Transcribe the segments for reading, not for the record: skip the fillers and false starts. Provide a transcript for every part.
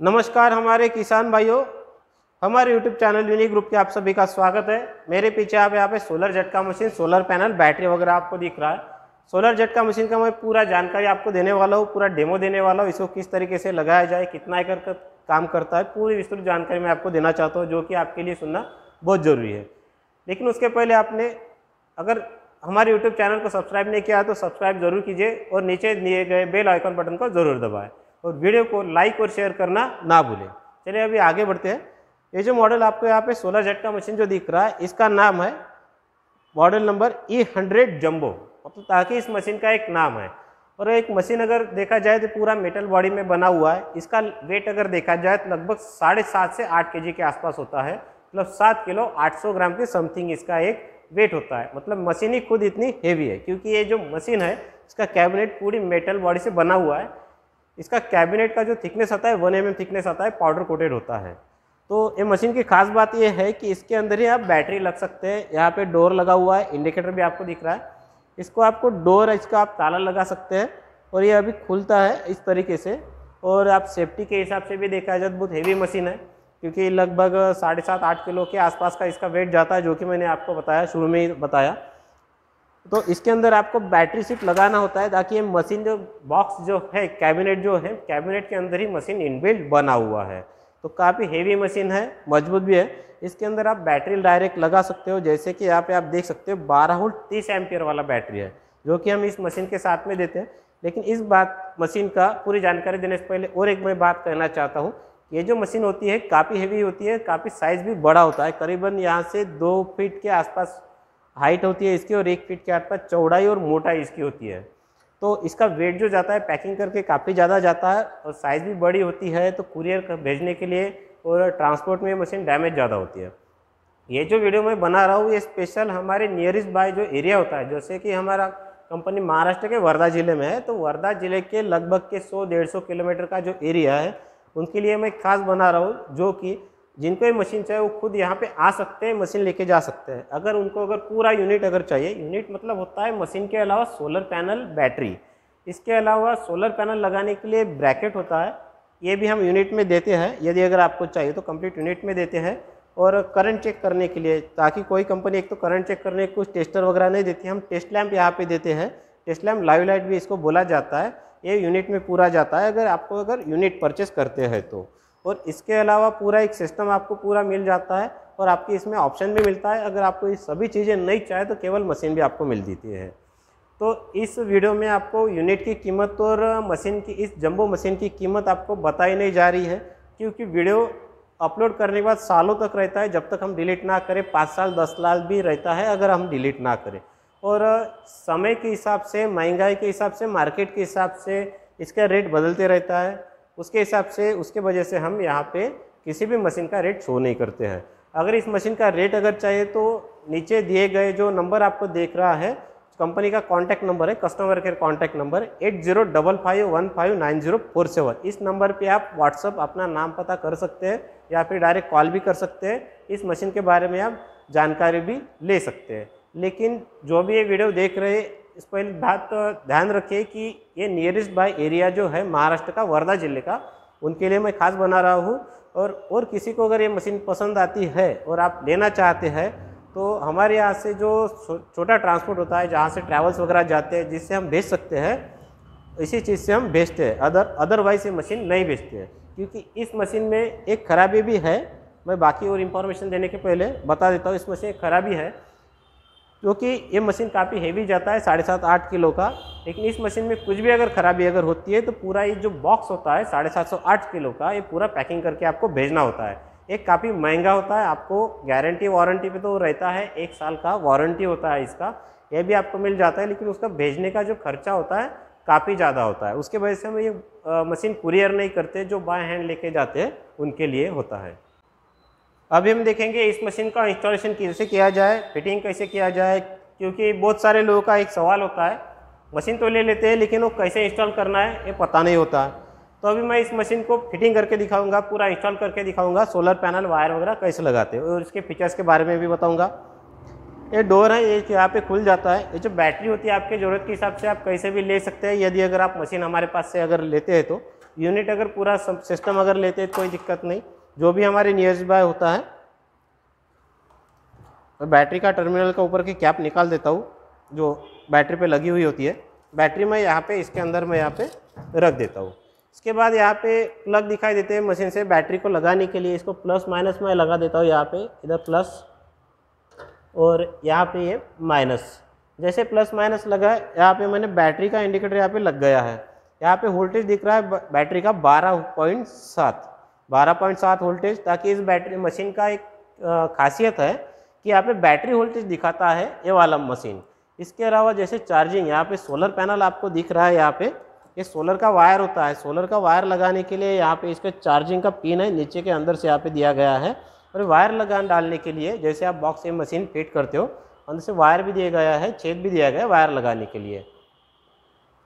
नमस्कार हमारे किसान भाइयों, हमारे यूट्यूब चैनल यूनिक ग्रुप के आप सभी का स्वागत है। मेरे पीछे आप यहाँ पे सोलर झटका मशीन, सोलर पैनल, बैटरी वगैरह आपको दिख रहा है। सोलर झटका मशीन का मैं पूरा जानकारी आपको देने वाला हूँ, पूरा डेमो देने वाला हूँ। इसको किस तरीके से लगाया जाए, कितना एकड़ का काम करता है, पूरी विस्तृत जानकारी मैं आपको देना चाहता हूँ, जो कि आपके लिए सुनना बहुत ज़रूरी है। लेकिन उसके पहले आपने अगर हमारे यूट्यूब चैनल को सब्सक्राइब नहीं किया तो सब्सक्राइब जरूर कीजिए और नीचे दिए गए बेल आइकन बटन को जरूर दबाएं और वीडियो को लाइक और शेयर करना ना भूलें। चलिए अभी आगे बढ़ते हैं। ये जो मॉडल आपको यहाँ पे सोलर झटका मशीन जो दिख रहा है, इसका नाम है मॉडल नंबर E100 जंबो, मतलब ताकि इस मशीन का एक नाम है। और एक मशीन अगर देखा जाए तो पूरा मेटल बॉडी में बना हुआ है। इसका वेट अगर देखा जाए तो लगभग 7.5 से 8 kg के आसपास होता है, मतलब 7 किलो 800 ग्राम के समथिंग इसका एक वेट होता है। मतलब मशीन ही खुद इतनी हेवी है, क्योंकि ये जो मशीन है इसका कैबिनेट पूरी मेटल बॉडी से बना हुआ है। इसका कैबिनेट का जो थिकनेस आता है 1 mm थिकनेस आता है, पाउडर कोटेड होता है। तो ये मशीन की खास बात ये है कि इसके अंदर ही आप बैटरी लग सकते हैं। यहाँ पे डोर लगा हुआ है, इंडिकेटर भी आपको दिख रहा है। इसको आपको डोर, इसका आप ताला लगा सकते हैं और ये अभी खुलता है इस तरीके से। और आप सेफ्टी के हिसाब से भी देखा जाए तो बहुत हेवी मशीन है, क्योंकि लगभग 7.5-8 किलो के आसपास का इसका वेट जाता है, जो कि मैंने आपको बताया, शुरू में ही बताया। तो इसके अंदर आपको बैटरी सिर्फ लगाना होता है, ताकि ये मशीन जो बॉक्स जो है, कैबिनेट जो है, कैबिनेट के अंदर ही मशीन इनबिल्ट बना हुआ है। तो काफ़ी हेवी मशीन है, मजबूत भी है। इसके अंदर आप बैटरी डायरेक्ट लगा सकते हो, जैसे कि यहाँ पे आप देख सकते हो 12 वोल्ट 30 एम्पियर वाला बैटरी है, जो कि हम इस मशीन के साथ में देते हैं। लेकिन इस बात मशीन का पूरी जानकारी देने से पहले और एक मैं बात कहना चाहता हूँ। ये जो मशीन होती है काफ़ी हेवी होती है, काफ़ी साइज़ भी बड़ा होता है। करीबन यहाँ से 2 फीट के आसपास हाइट होती है इसकी और 1 फीट के आसपास चौड़ाई और मोटाई इसकी होती है। तो इसका वेट जो जाता है पैकिंग करके काफ़ी ज़्यादा जाता है और साइज़ भी बड़ी होती है, तो कुरियर भेजने के लिए और ट्रांसपोर्ट में मशीन डैमेज ज़्यादा होती है। ये जो वीडियो मैं बना रहा हूँ ये स्पेशल हमारे नियरेस्ट बाय जो एरिया होता है, जैसे कि हमारा कंपनी महाराष्ट्र के वर्धा ज़िले में है, तो वर्धा ज़िले के लगभग के 100-150 किलोमीटर का जो एरिया है उनके लिए मैं खास बना रहा हूँ, जो कि जिनको ये मशीन चाहिए वो खुद यहाँ पे आ सकते हैं, मशीन लेके जा सकते हैं। अगर उनको अगर पूरा यूनिट अगर चाहिए, यूनिट मतलब होता है मशीन के अलावा सोलर पैनल, बैटरी, इसके अलावा सोलर पैनल लगाने के लिए ब्रैकेट होता है, ये भी हम यूनिट में देते हैं। यदि अगर आपको चाहिए तो कंप्लीट यूनिट में देते हैं। और करंट चेक करने के लिए, ताकि कोई कंपनी एक तो करंट चेक करने कुछ टेस्टर वगैरह नहीं देती, हम टेस्ट लैंप यहाँ पे देते हैं। टेस्ट लैंप, लाइव लाइट भी इसको बोला जाता है, ये यूनिट में पूरा जाता है अगर आपको अगर यूनिट परचेस करते हैं तो। और इसके अलावा पूरा एक सिस्टम आपको पूरा मिल जाता है और आपकी इसमें ऑप्शन भी मिलता है। अगर आपको ये सभी चीज़ें नहीं चाहे तो केवल मशीन भी आपको मिल जाती है। तो इस वीडियो में आपको यूनिट की कीमत और मशीन की, इस जंबो मशीन की कीमत आपको बताई नहीं जा रही है, क्योंकि वीडियो अपलोड करने के बाद सालों तक रहता है, जब तक हम डिलीट ना करें। 5 साल 10 साल भी रहता है अगर हम डिलीट ना करें। और समय के हिसाब से, महंगाई के हिसाब से, मार्केट के हिसाब से इसका रेट बदलते रहता है। उसके हिसाब से, उसके वजह से हम यहाँ पे किसी भी मशीन का रेट शो नहीं करते हैं। अगर इस मशीन का रेट अगर चाहिए तो नीचे दिए गए जो नंबर आपको देख रहा है, कंपनी का कॉन्टैक्ट नंबर है, कस्टमर केयर कॉन्टैक्ट नंबर 8055159047। इस नंबर पे आप व्हाट्सअप अपना नाम पता कर सकते हैं या फिर डायरेक्ट कॉल भी कर सकते हैं। इस मशीन के बारे में आप जानकारी भी ले सकते हैं। लेकिन जो भी ये वीडियो देख रहे हैं, इस पहली बात ध्यान रखिए कि ये नियरेस्ट बाय एरिया जो है महाराष्ट्र का, वर्धा जिले का, उनके लिए मैं खास बना रहा हूँ। और किसी को अगर ये मशीन पसंद आती है और आप लेना चाहते हैं तो हमारे यहाँ से जो छोटा ट्रांसपोर्ट होता है, जहाँ से ट्रैवल्स वगैरह जाते हैं, जिससे हम भेज सकते हैं, इसी चीज़ से हम भेजते हैं। अदरवाइज ये मशीन नहीं भेजते हैं, क्योंकि इस मशीन में एक खराबी भी है। मैं बाकी और इन्फॉर्मेशन देने के पहले बता देता हूँ, इस मशीन एक खराबी है, क्योंकि ये मशीन काफ़ी हेवी जाता है, 7.5-8 किलो का। लेकिन इस मशीन में कुछ भी अगर खराबी अगर होती है तो पूरा ये जो बॉक्स होता है 750-8 किलो का, ये पूरा पैकिंग करके आपको भेजना होता है। ये काफ़ी महंगा होता है। आपको गारंटी वारंटी पे तो रहता है, 1 साल का वारंटी होता है इसका, ये भी आपको मिल जाता है। लेकिन उसका भेजने का जो खर्चा होता है काफ़ी ज़्यादा होता है। उसके वजह से हम ये मशीन कुरियर नहीं करते, जो बाय हैंड लेके जाते हैं उनके लिए होता है। अभी हम देखेंगे इस मशीन का इंस्टॉलेशन कैसे किया जाए, फिटिंग कैसे किया जाए, क्योंकि बहुत सारे लोगों का एक सवाल होता है, मशीन तो ले लेते हैं लेकिन वो कैसे इंस्टॉल करना है ये पता नहीं होता है। तो अभी मैं इस मशीन को फिटिंग करके दिखाऊंगा, पूरा इंस्टॉल करके दिखाऊंगा, सोलर पैनल, वायर वगैरह कैसे लगाते हैं और इसके फीचर्स के बारे में भी बताऊँगा। ये डोर है, ये यहाँ पे खुल जाता है। ये जो बैटरी होती है आपके ज़रूरत के हिसाब से आप कैसे भी ले सकते हैं। यदि अगर आप मशीन हमारे पास से अगर लेते हैं तो यूनिट अगर पूरा सिस्टम अगर लेते हैं तो कोई दिक्कत नहीं, जो भी हमारे नियर बाय होता है। मैं बैटरी का टर्मिनल का ऊपर की कैप निकाल देता हूँ जो बैटरी पे लगी हुई होती है। बैटरी मैं यहाँ पे इसके अंदर मैं यहाँ पे रख देता हूँ। इसके बाद यहाँ पे प्लग दिखाई देते हैं मशीन से बैटरी को लगाने के लिए। इसको प्लस माइनस मैं लगा देता हूँ, यहाँ पे इधर प्लस और यहाँ पे ये माइनस। जैसे प्लस माइनस लगा है, यहाँ पे मैंने बैटरी का इंडिकेटर यहाँ पे लग गया है। यहाँ पे वोल्टेज दिख रहा है बैटरी का 12.7 वोल्टेज, ताकि इस बैटरी मशीन का एक खासियत है कि यहाँ पे बैटरी वोल्टेज दिखाता है ये वाला मशीन। इसके अलावा जैसे चार्जिंग, यहाँ पे सोलर पैनल आपको दिख रहा है, यहाँ पे ये सोलर का वायर होता है। सोलर का वायर लगाने के लिए यहाँ पे इसका चार्जिंग का पिन है, नीचे के अंदर से यहाँ पे दिया गया है। और वायर लगान डालने के लिए जैसे आप बॉक्स से मशीन फिट करते हो, अंदर से वायर भी दिया गया है, छेद भी दिया गया है वायर लगाने के लिए।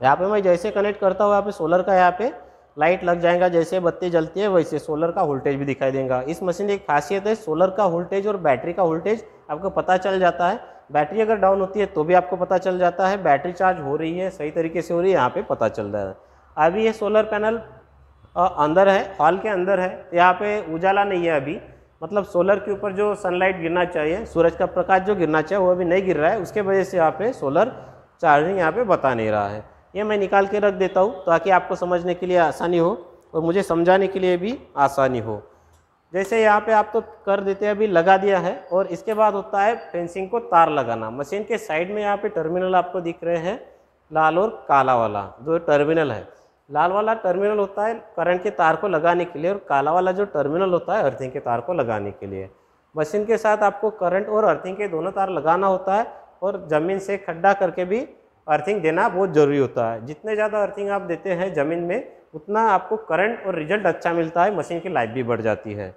यहाँ पे मैं जैसे कनेक्ट करता हूँ, यहाँ पे सोलर का यहाँ पे लाइट लग जाएगा, जैसे बत्ती जलती है वैसे सोलर का वोल्टेज भी दिखाई देगा। इस मशीन की एक खासियत है, सोलर का वोल्टेज और बैटरी का वोल्टेज आपको पता चल जाता है। बैटरी अगर डाउन होती है तो भी आपको पता चल जाता है, बैटरी चार्ज हो रही है सही तरीके से हो रही है, यहाँ पे पता चल रहा है। अभी ये सोलर पैनल अंदर है, हॉल के अंदर है, यहाँ पे उजाला नहीं है अभी, मतलब सोलर के ऊपर जो सनलाइट गिरना चाहिए, सूरज का प्रकाश जो गिरना चाहिए वो अभी नहीं गिर रहा है, उसके वजह से यहाँ पे सोलर चार्जिंग यहाँ पे बता नहीं रहा है। ये मैं निकाल के रख देता हूँ ताकि आपको समझने के लिए आसानी हो और मुझे समझाने के लिए भी आसानी हो। जैसे यहाँ पे आप तो कर देते हैं, अभी लगा दिया है। और इसके बाद होता है फेंसिंग को तार लगाना। मशीन के साइड में यहाँ पे टर्मिनल आपको दिख रहे हैं, लाल और काला वाला जो टर्मिनल है। लाल वाला टर्मिनल होता है करंट के तार को लगाने के लिए और काला वाला जो टर्मिनल होता है अर्थिंग के तार को लगाने के लिए। मशीन के साथ आपको करंट और अर्थिंग के दोनों तार लगाना होता है और ज़मीन से खड्डा करके भी अर्थिंग देना बहुत ज़रूरी होता है। जितने ज़्यादा अर्थिंग आप देते हैं ज़मीन में उतना आपको करंट और रिजल्ट अच्छा मिलता है, मशीन की लाइफ भी बढ़ जाती है।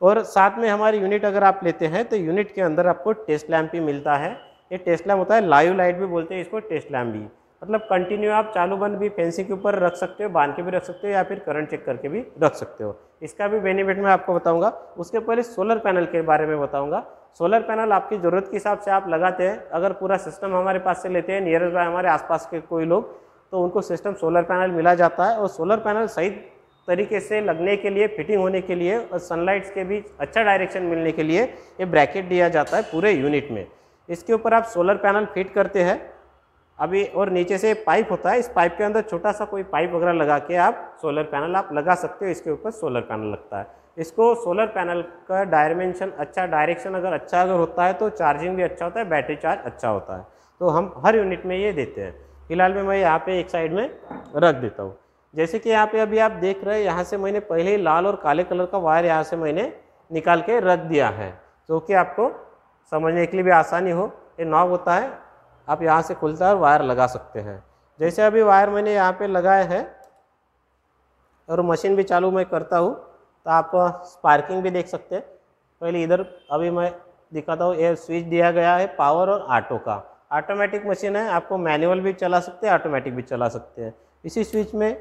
और साथ में हमारी यूनिट अगर आप लेते हैं तो यूनिट के अंदर आपको टेस्ट लैम्प भी मिलता है। ये टेस्ट लैम्प होता है, लाइव लाइट भी बोलते हैं इसको, टेस्ट लैम्प भी, मतलब कंटिन्यू आप चालू बंद भी फेंसिंग के ऊपर रख सकते हो, बांध के भी रख सकते हो या फिर करंट चेक करके भी रख सकते हो। इसका भी बेनिफिट मैं आपको बताऊंगा। उसके पहले सोलर पैनल के बारे में बताऊंगा। सोलर पैनल आपकी ज़रूरत के हिसाब से आप लगाते हैं। अगर पूरा सिस्टम हमारे पास से लेते हैं, नियर बाय हमारे आसपास के कोई लोग, तो उनको सिस्टम सोलर पैनल मिला जाता है। और सोलर पैनल सही तरीके से लगने के लिए, फिटिंग होने के लिए और सनलाइट्स के बीच अच्छा डायरेक्शन मिलने के लिए ये ब्रैकेट दिया जाता है पूरे यूनिट में। इसके ऊपर आप सोलर पैनल फिट करते हैं अभी, और नीचे से पाइप होता है, इस पाइप के अंदर छोटा सा कोई पाइप वगैरह लगा के आप सोलर पैनल आप लगा सकते हो। इसके ऊपर सोलर पैनल लगता है। इसको सोलर पैनल का डायमेंशन अच्छा, डायरेक्शन अगर होता है तो चार्जिंग भी अच्छा होता है, बैटरी चार्ज अच्छा होता है। तो हम हर यूनिट में ये देते हैं। फिलहाल में मैं यहाँ पे एक साइड में रख देता हूँ। जैसे कि यहाँ पे अभी आप देख रहे हैं, यहाँ से मैंने पहले ही लाल और काले कलर का वायर यहाँ से मैंने निकाल के रख दिया है, तो कि आपको समझने के लिए भी आसानी हो। ये नॉब होता है, आप यहाँ से खुलता है और वायर लगा सकते हैं। जैसे अभी वायर मैंने यहाँ पे लगाए हैं और मशीन भी चालू मैं करता हूँ तो आप स्पार्किंग भी देख सकते हैं। पहले इधर अभी मैं दिखाता हूँ, ये स्विच दिया गया है पावर और ऑटो का। ऑटोमेटिक मशीन है, आपको मैनुअल भी चला सकते हैं, ऑटोमेटिक भी चला सकते हैं। इसी स्विच में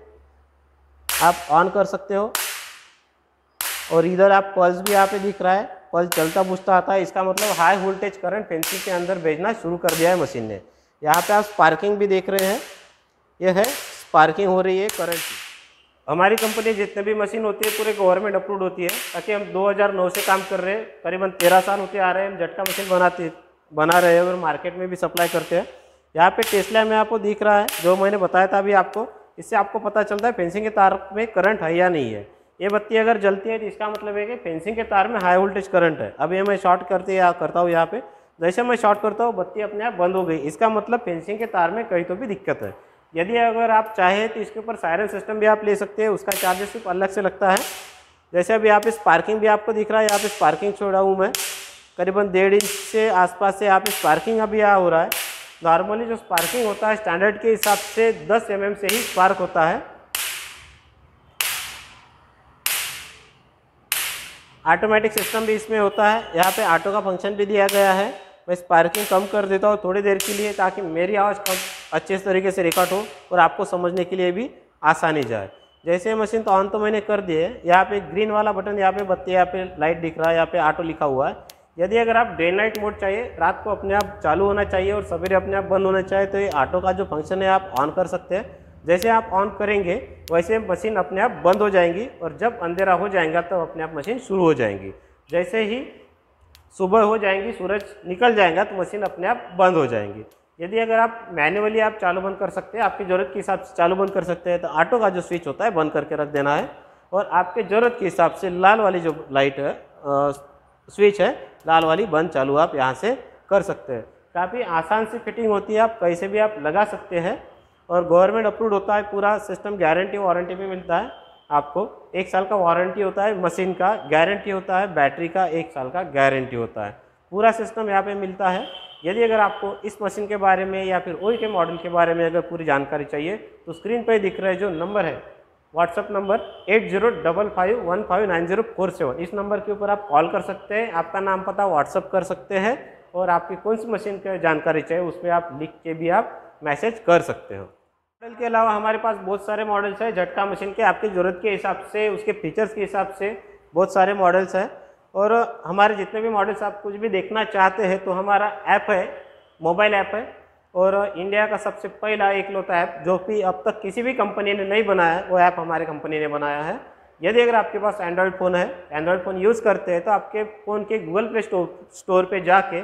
आप ऑन कर सकते हो। और इधर आप पल्स भी यहाँ पे दिख रहा है, पल्स चलता बुझता आता है। इसका मतलब हाई वोल्टेज करंट फेंसिंग के अंदर भेजना शुरू कर दिया है मशीन ने। यहाँ पे आप स्पार्किंग भी देख रहे हैं, यह है स्पार्किंग हो रही है करंट की। हमारी कंपनी जितने भी मशीन होती है पूरे गवर्नमेंट अप्रूव्ड होती है, ताकि हम 2009 से काम कर रहे हैं, करीबन 13 साल होते आ रहे हैं। हम झटका मशीन बना रहे हैं और मार्केट में भी सप्लाई करते हैं। यहाँ पे टेस्ला में आपको दिख रहा है, जो मैंने बताया था अभी आपको, इससे आपको पता चलता है फेंसिंग के तार में करंट है या नहीं है। ये बत्ती अगर जलती है तो इसका मतलब है कि फेंसिंग के तार में हाई वोल्टेज करंट है। अब ये मैं शॉर्ट करता हूँ यहाँ पे, जैसे मैं शॉर्ट करता हूँ बत्ती अपने आप बंद हो गई। इसका मतलब फेंसिंग के तार में कहीं तो भी दिक्कत है। यदि अगर आप चाहें तो इसके ऊपर सायरन सिस्टम भी आप ले सकते हैं, उसका चार्जेस सिर्फ अलग से लगता है। जैसे अभी यहाँ पे स्पार्किंग भी आपको दिख रहा है, यहाँ पे स्पार्किंग छोड़ा हूँ मैं, करीबन 1.5 इंच से आसपास से यहाँ पे स्पार्किंग अभी यहाँ हो रहा है। नॉर्मली जो स्पार्किंग होता है स्टैंडर्ड के हिसाब से 10 mm से ही स्पार्क होता है। ऑटोमेटिक सिस्टम भी इसमें होता है, यहाँ पे ऑटो का फंक्शन भी दिया गया है। मैं स्पार्किंग कम कर देता हूँ थोड़ी देर के लिए, ताकि मेरी आवाज़ कम अच्छे तरीके से रिकॉर्ड हो और आपको समझने के लिए भी आसानी जाए। जैसे मशीन तो ऑन तो मैंने कर दी है। यहाँ पे ग्रीन वाला बटन, यहाँ पे बत्ती, यहाँ पे लाइट दिख रहा है, यहाँ पे ऑटो लिखा हुआ है। यदि अगर आप डे नाइट मोड चाहिए, रात को अपने आप चालू होना चाहिए और सवेरे अपने आप बंद होना चाहिए, तो ये ऑटो का जो फंक्शन है आप ऑन कर सकते हैं। जैसे आप ऑन करेंगे वैसे मशीन अपने आप बंद हो जाएंगी और जब अंधेरा हो जाएगा तब अपने आप मशीन शुरू हो जाएंगी। जैसे ही सुबह हो जाएंगी, सूरज निकल जाएगा तो मशीन अपने आप बंद हो जाएंगी। यदि अगर आप मैन्युअली आप चालू बंद कर सकते हैं, आपकी ज़रूरत के हिसाब से चालू बंद कर सकते हैं, तो ऑटो का जो स्विच होता है बंद करके रख देना है और आपके ज़रूरत के हिसाब से लाल वाली जो लाइट है स्विच है, लाल वाली बंद चालू आप यहाँ से कर सकते हैं। काफ़ी आसान सी फिटिंग होती है, आप कैसे भी आप लगा सकते हैं और गवर्नमेंट अप्रूव्ड होता है पूरा सिस्टम। गारंटी वारंटी भी मिलता है आपको, 1 साल का वारंटी होता है मशीन का, गारंटी होता है बैटरी का, 1 साल का गारंटी होता है। पूरा सिस्टम यहाँ पे मिलता है। यदि अगर आपको इस मशीन के बारे में या फिर ओई के मॉडल के बारे में अगर पूरी जानकारी चाहिए तो स्क्रीन पर दिख रहा है जो नंबर है, व्हाट्सअप नंबर 8055159047, इस नंबर के ऊपर आप कॉल कर सकते हैं, आपका नाम पता व्हाट्सअप कर सकते हैं और आपकी कौन सी मशीन की जानकारी चाहिए उस पर आप लिख के भी आप मैसेज कर सकते हो। मॉडल के अलावा हमारे पास बहुत सारे मॉडल्स हैं झटका मशीन के, आपकी ज़रूरत के हिसाब से, उसके फीचर्स के हिसाब से बहुत सारे मॉडल्स हैं। और हमारे जितने भी मॉडल्स आप कुछ भी देखना चाहते हैं तो हमारा ऐप है, मोबाइल ऐप है और इंडिया का सबसे पहला एकलौता ऐप जो कि अब तक किसी भी कंपनी ने नहीं बनाया है, वो ऐप हमारे कंपनी ने बनाया है। यदि अगर आपके पास एंड्रॉयड फ़ोन है, एंड्रॉयड फ़ोन यूज़ करते हैं तो आपके फ़ोन के गूगल प्ले स्टोर पे जाके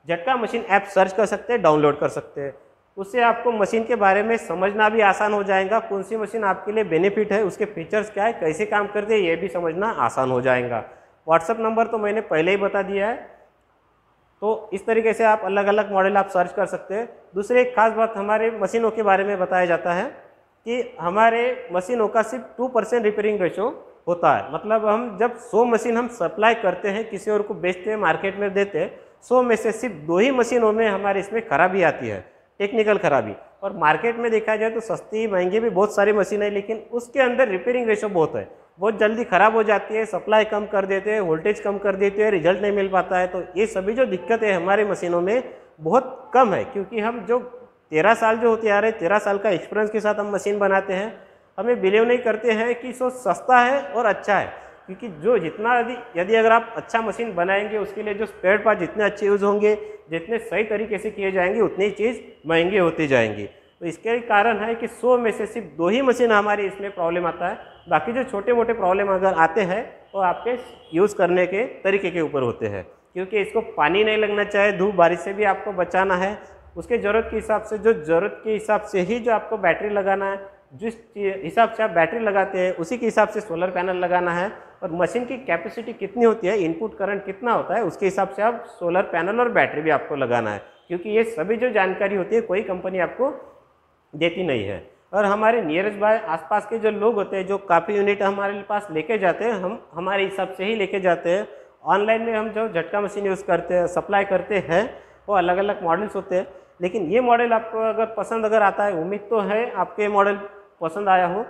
झटका मशीन ऐप सर्च कर सकते हैं, डाउनलोड कर सकते हैं। उससे आपको मशीन के बारे में समझना भी आसान हो जाएगा, कौन सी मशीन आपके लिए बेनिफिट है, उसके फीचर्स क्या है, कैसे काम करते हैं, ये भी समझना आसान हो जाएगा। व्हाट्सअप नंबर तो मैंने पहले ही बता दिया है। तो इस तरीके से आप अलग अलग मॉडल आप सर्च कर सकते हैं। दूसरी एक खास बात हमारे मशीनों के बारे में बताया जाता है कि हमारे मशीनों का सिर्फ 2% रिपेयरिंग रेशो होता है। मतलब हम जब 100 मशीन हम सप्लाई करते हैं, किसी और को बेचते हैं, मार्केट में देते हैं, 100 में से सिर्फ 2 ही मशीनों में हमारे इसमें खराबी आती है, टेक्निकल खराबी। और मार्केट में देखा जाए तो सस्ती महंगी भी बहुत सारी मशीन है, लेकिन उसके अंदर रिपेयरिंग रेशो बहुत है, बहुत जल्दी ख़राब हो जाती है, सप्लाई कम कर देते हैं, वोल्टेज कम कर देते हैं, रिजल्ट नहीं मिल पाता है। तो ये सभी जो दिक्कतें हमारे मशीनों में बहुत कम है, क्योंकि हम जो 13 साल जो होते आ रहे हैं, 13 साल का एक्सपीरियंस के साथ हम मशीन बनाते हैं, हमें बिलीव नहीं करते हैं कि सो सस्ता है और अच्छा है। क्योंकि जो जितना यदि अगर आप अच्छा मशीन बनाएंगे उसके लिए जो स्पेयर पार्ट जितने अच्छे यूज़ होंगे, जितने सही तरीके से किए जाएंगे, उतनी चीज़ महंगी होती जाएंगी। तो इसके कारण है कि 100 में से सिर्फ 2 ही मशीन हमारी इसमें प्रॉब्लम आता है। बाकी जो छोटे मोटे प्रॉब्लम अगर आते हैं वो आपके यूज़ करने के तरीके के ऊपर होते हैं, क्योंकि इसको पानी नहीं लगना चाहिए, धूप बारिश से भी आपको बचाना है। उसके ज़रूरत के हिसाब से, जो ज़रूरत के हिसाब से ही जो आपको बैटरी लगाना है, जिस हिसाब से आप बैटरी लगाते हैं उसी के हिसाब से सोलर पैनल लगाना है। और मशीन की कैपेसिटी कितनी होती है, इनपुट करंट कितना होता है, उसके हिसाब से आप सोलर पैनल और बैटरी भी आपको लगाना है। क्योंकि ये सभी जो जानकारी होती है कोई कंपनी आपको देती नहीं है। और हमारे नियरेस्ट बाय आसपास के जो लोग होते हैं, जो काफ़ी यूनिट हमारे पास लेके जाते हैं, हम हमारे हिसाब से ही लेके जाते हैं। ऑनलाइन में हम जो झटका मशीन यूज़ करते हैं, सप्लाई करते हैं, वो अलग अलग मॉडल्स होते हैं। लेकिन ये मॉडल आपको अगर पसंद अगर आता है, उम्मीद तो है आपके मॉडल पसंद आया हो,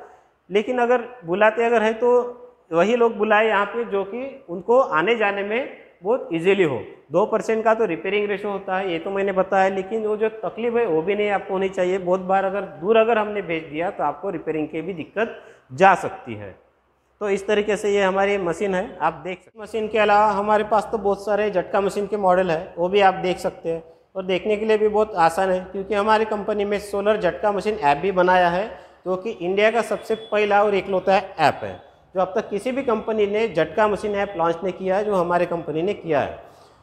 लेकिन अगर बुलाते अगर है तो वही लोग बुलाए यहाँ पे जो कि उनको आने जाने में बहुत इजीली हो। 2% का तो रिपेयरिंग रेशो होता है, ये तो मैंने बताया, लेकिन वो जो तकलीफ है वो भी नहीं आपको होनी चाहिए। बहुत बार अगर दूर अगर हमने भेज दिया तो आपको रिपेयरिंग की भी दिक्कत जा सकती है। तो इस तरीके से ये हमारी मशीन है, आप देख सकते हैं। मशीन के अलावा हमारे पास तो बहुत सारे झटका मशीन के मॉडल है, वो भी आप देख सकते हैं और देखने के लिए भी बहुत आसान है, क्योंकि हमारी कंपनी में सोलर झटका मशीन ऐप भी बनाया है, जो कि इंडिया का सबसे पहला और एकलौता ऐप है जो अब तक किसी भी कंपनी ने झटका मशीन ऐप लॉन्च नहीं किया है, जो हमारे कंपनी ने किया है।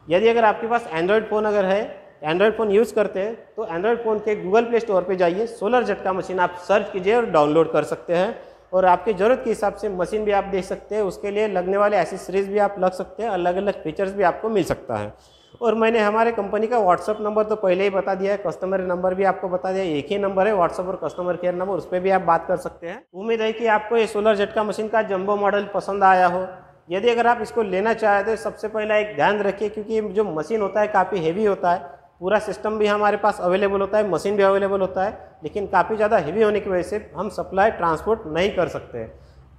यदि अगर आपके पास एंड्रॉयड फ़ोन अगर है, एंड्रॉयड फ़ोन यूज़ करते हैं तो एंड्रॉयड फ़ोन के गूगल प्ले स्टोर पे जाइए, सोलर झटका मशीन आप सर्च कीजिए और डाउनलोड कर सकते हैं। और आपकी ज़रूरत के हिसाब से मशीन भी आप देख सकते हैं, उसके लिए लगने वाले एसेसरीज भी आप लग सकते हैं, अलग अलग फीचर्स भी आपको मिल सकता है। और मैंने हमारे कंपनी का व्हाट्सअप नंबर तो पहले ही बता दिया है, कस्टमर नंबर भी आपको बता दिया, एक ही नंबर है व्हाट्सअप और कस्टमर केयर नंबर, उस पर भी आप बात कर सकते हैं। उम्मीद है कि आपको ये सोलर झटका मशीन का जंबो मॉडल पसंद आया हो। यदि अगर आप इसको लेना चाहें तो सबसे पहला एक ध्यान रखिए, क्योंकि जो मशीन होता है काफ़ी हेवी होता है, पूरा सिस्टम भी हमारे पास अवेलेबल होता है, मशीन भी अवेलेबल होता है, लेकिन काफ़ी ज़्यादा हेवी होने की वजह से हम सप्लाई ट्रांसपोर्ट नहीं कर सकते।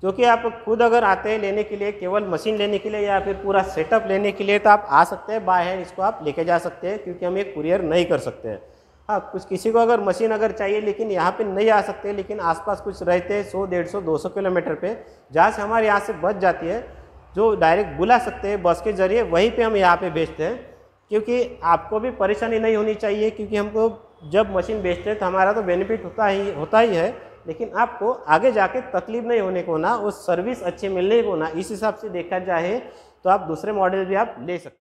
क्योंकि आप खुद अगर आते हैं लेने के लिए, केवल मशीन लेने के लिए या फिर पूरा सेटअप लेने के लिए, तो आप आ सकते हैं, बाय हैंड इसको आप लेके जा सकते हैं, क्योंकि हम एक कुरियर नहीं कर सकते हैं। हाँ, कुछ किसी को अगर मशीन अगर चाहिए लेकिन यहाँ पे नहीं आ सकते, लेकिन आसपास कुछ रहते हैं 100, 150, 200 किलोमीटर पे, जहाँ से हमारे यहाँ से बस जाती है, जो डायरेक्ट बुला सकते हैं बस के ज़रिए, वहीं पर हम यहाँ पर भेजते हैं। क्योंकि आपको भी परेशानी नहीं होनी चाहिए, क्योंकि हमको जब मशीन बेचते हैं तो हमारा तो बेनिफिट होता ही है, लेकिन आपको आगे जाके तकलीफ नहीं होने को ना, वो सर्विस अच्छी मिलने को ना, इस हिसाब से देखा जाए तो आप दूसरे मॉडल भी आप ले सकते हैं।